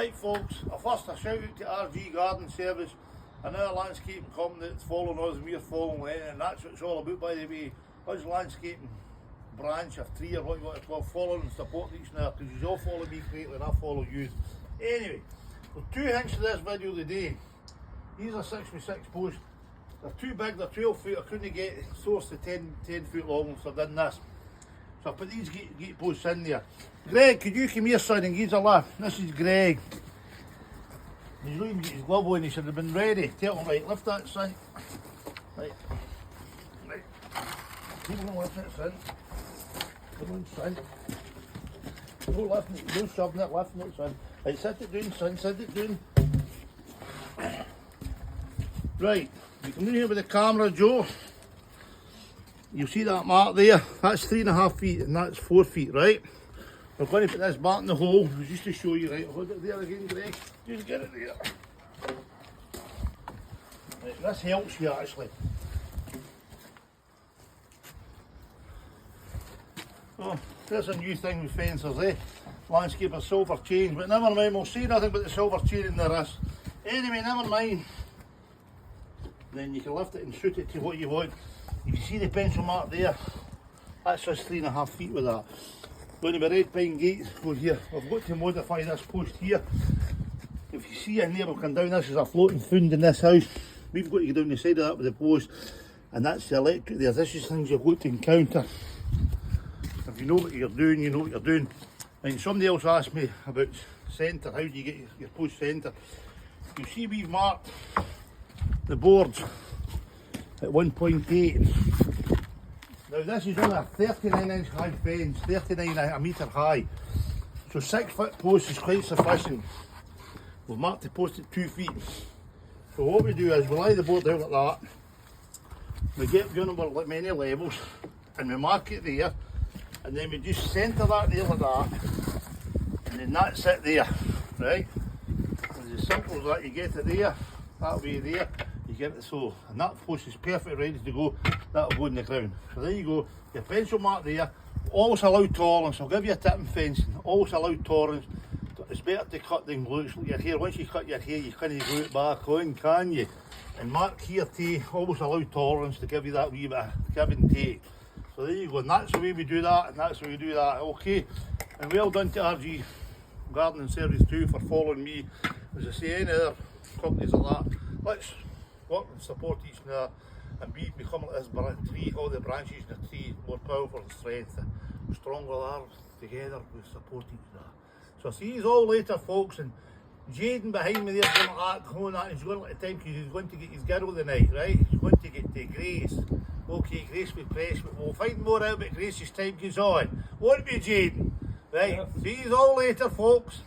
Right folks, first a shout out to RG Garden Service, another landscaping company that's following us and we're following them, and that's what it's all about, by the way. Us landscaping branch or tree or what you want to call, following and supporting each other, because you all follow me greatly and I follow you. Anyway, there's 2 hints to this video today. These are 6x6 posts. They're too big, they're 12 feet, I couldn't get source to 10 foot long, so I've done this. So I put these gate posts in there. Greg, could you come here, son, and give us a laugh? This is Greg. He's not even got his glove on, he should have been ready. Tell him, right, lift that, son. Right. Right. Keep on lifting it, son. Come on, son. Don't lift it, don't shoving it, lifting it, son. Right, sit it down, son, sit it down. Right, you come in here with the camera, Joe. You see that mark there? That's 3.5 feet and that's 4 feet, right? We're going to put this back in the hole, just to show you, right? Hold it there again, Greg. Just get it there. Right, this helps you actually. Oh, there's a new thing with fences, eh? Landscaper silver chain, but never mind, we'll say nothing about the silver chain in the wrist. Anyway, never mind. Then you can lift it and shoot it to what you want. You can see the pencil mark there. That's just 3.5 feet with that. Going to be red pine gates go here. I've got to modify this post here. If you see in there, we'll come down. This is a floating found in this house. We've got to go down the side of that with the post, and that's the electric there. This is things you've got to encounter. If you know what you're doing, you know what you're doing. And somebody else asked me about centre. How do you get your post centre? You see we've marked the boards at 1.8. Now this is only a 39-inch high fence, 39 metre high. So 6 foot post is quite sufficient. We've marked the post at 2 feet. So what we do is we lie the board down like that. We get one of like many levels and we mark it there, and then we just centre that there like that, and then that's it there, right? It's as simple as that. You get it there, that way there. You get it so, and that post is perfect, ready to go. That'll go in the ground. So there you go, your pencil mark there. Always allow tolerance. I'll give you a tip in fencing. Always allow tolerance. It's better to cut than glue your hair. Once you cut your hair, you can't glue it back on, can you? And mark here too. Always allow tolerance to give you that wee bit of give and take. So there you go, and that's the way we do that, and that's the way we do that. Okay, and well done to RG Gardening Service too for following me. As I say, any other companies like that, let's work and support each other and become like this tree, all the branches in the tree, more powerful and strength. The stronger they are together, we support each other. So I'll see you all later, folks. And Jaden behind me there going like that, going that, he's going like the time because he's going to get his girl tonight, right? He's going to get to Grace. Okay, Grace with Press, but we'll find more out about Grace as time goes on. Won't be, Jaden? Right, see you all later, folks.